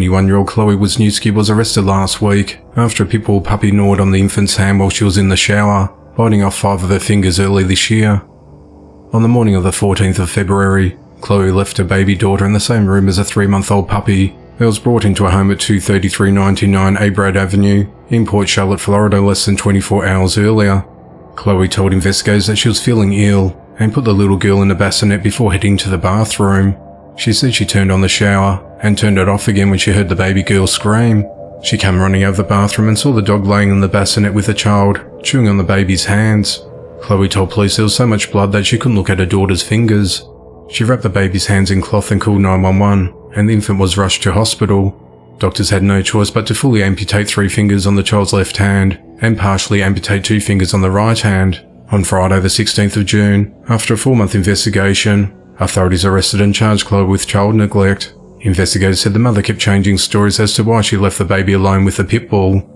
21-year-old Chloe Wisniewski was arrested last week after a pit bull puppy gnawed on the infant's hand while she was in the shower, biting off 5 of her fingers early this year. On the morning of the 14th of February, Chloe left her baby daughter in the same room as a 3-month-old puppy that was brought into a home at 23399 Abrad Avenue in Port Charlotte, Florida less than 24 hours earlier. Chloe told investigators that she was feeling ill and put the little girl in a bassinet before heading to the bathroom. She said she turned on the shower and turned it off again when she heard the baby girl scream. She came running out of the bathroom and saw the dog laying in the bassinet with the child, chewing on the baby's hands. Chloe told police there was so much blood that she couldn't look at her daughter's fingers. She wrapped the baby's hands in cloth and called 911, and the infant was rushed to hospital. Doctors had no choice but to fully amputate 3 fingers on the child's left hand and partially amputate 2 fingers on the right hand. On Friday the 16th of June, after a 4-month investigation, authorities arrested and charged Chloe with child neglect. Investigators said the mother kept changing stories as to why she left the baby alone with the pit bull.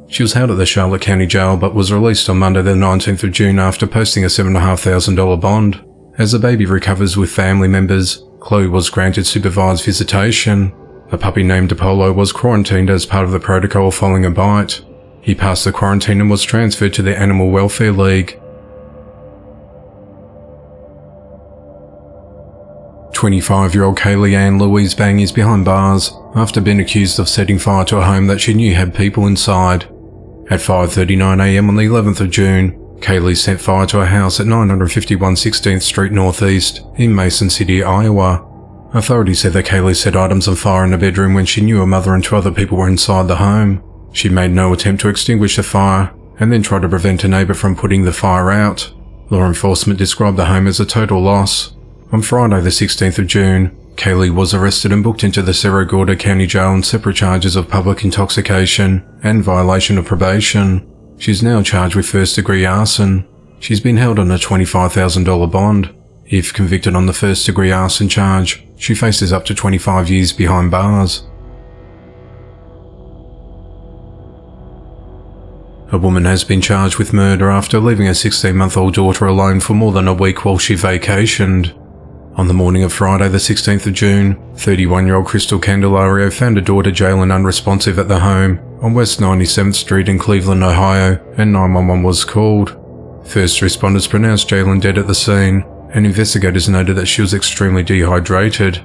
She was held at the Charlotte County Jail but was released on Monday the 19th of June after posting a $7,500 bond. As the baby recovers with family members, Chloe was granted supervised visitation. The puppy named Apollo was quarantined as part of the protocol following a bite. He passed the quarantine and was transferred to the Animal Welfare League. 25-year-old Kaylee Ann Louise Bang is behind bars after being accused of setting fire to a home that she knew had people inside. At 5:39 a.m. on the 11th of June, Kaylee set fire to a house at 951 16th Street Northeast in Mason City, Iowa. Authorities said that Kaylee set items on fire in a bedroom when she knew her mother and 2 other people were inside the home. She made no attempt to extinguish the fire and then tried to prevent a neighbor from putting the fire out. Law enforcement described the home as a total loss. On Friday the 16th of June, Kaylee was arrested and booked into the Cerro Gordo County Jail on separate charges of public intoxication and violation of probation. She is now charged with first-degree arson. She's been held on a $25,000 bond. If convicted on the first-degree arson charge, she faces up to 25 years behind bars. A woman has been charged with murder after leaving a 16-month-old daughter alone for more than a week while she vacationed. On the morning of Friday the 16th of June, 31-year-old Crystal Candelario found her daughter Jalen unresponsive at the home on West 97th Street in Cleveland, Ohio, and 911 was called. First responders pronounced Jalen dead at the scene, and investigators noted that she was extremely dehydrated.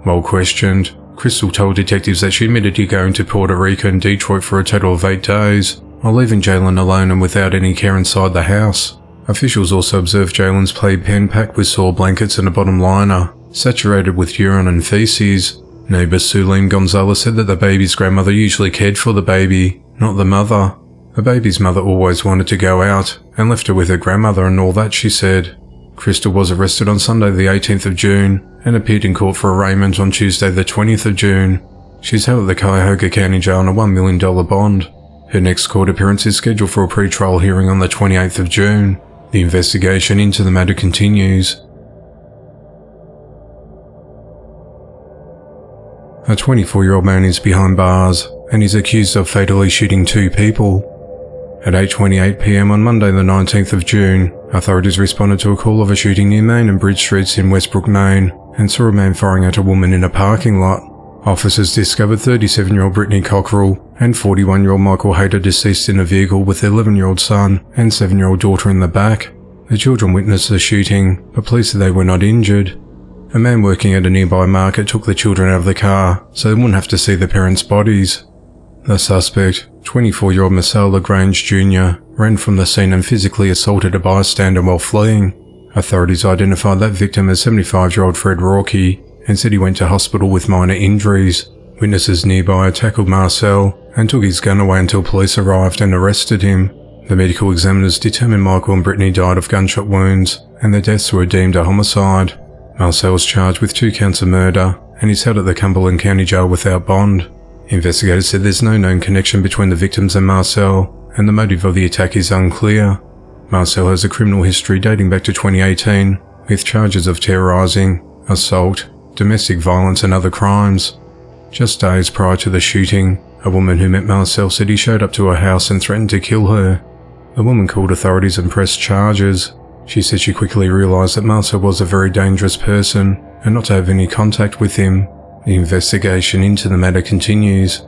While questioned, Crystal told detectives that she admitted to going to Puerto Rico and Detroit for a total of 8 days, while leaving Jalen alone and without any care inside the house. Officials also observed Jalen's playpen packed with soil blankets and a bottom liner, saturated with urine and feces. Neighbor Suleim Gonzalez said that the baby's grandmother usually cared for the baby, not the mother. The baby's mother always wanted to go out and left her with her grandmother and all that, she said. Crystal was arrested on Sunday the 18th of June and appeared in court for arraignment on Tuesday the 20th of June. She's held at the Cuyahoga County Jail on a $1 million bond. Her next court appearance is scheduled for a pre-trial hearing on the 28th of June. The investigation into the matter continues. A 24-year-old man is behind bars and is accused of fatally shooting 2 people. At 8:28 p.m. on Monday the 19th of June, authorities responded to a call of a shooting near Main and Bridge Streets in Westbrook, Maine, and saw a man firing at a woman in a parking lot. Officers discovered 37-year-old Brittany Cockrell and 41-year-old Michael Hayter deceased in a vehicle with their 11-year-old son and 7-year-old daughter in the back. The children witnessed the shooting, but police said they were not injured. A man working at a nearby market took the children out of the car so they wouldn't have to see the parents' bodies. The suspect, 24-year-old Marcel LaGrange Jr., ran from the scene and physically assaulted a bystander while fleeing. Authorities identified that victim as 75-year-old Fred Rourke and said he went to hospital with minor injuries. Witnesses nearby tackled Marcel and took his gun away until police arrived and arrested him. The medical examiners determined Michael and Brittany died of gunshot wounds, and their deaths were deemed a homicide. Marcel was charged with 2 counts of murder and is held at the Cumberland County Jail without bond. Investigators said there's no known connection between the victims and Marcel, and the motive of the attack is unclear. Marcel has a criminal history dating back to 2018, with charges of terrorizing, assault, domestic violence and other crimes. Just days prior to the shooting, a woman who met Marcel said he showed up to her house and threatened to kill her. The woman called authorities and pressed charges. She said she quickly realized that Marcel was a very dangerous person and not to have any contact with him. The investigation into the matter continues,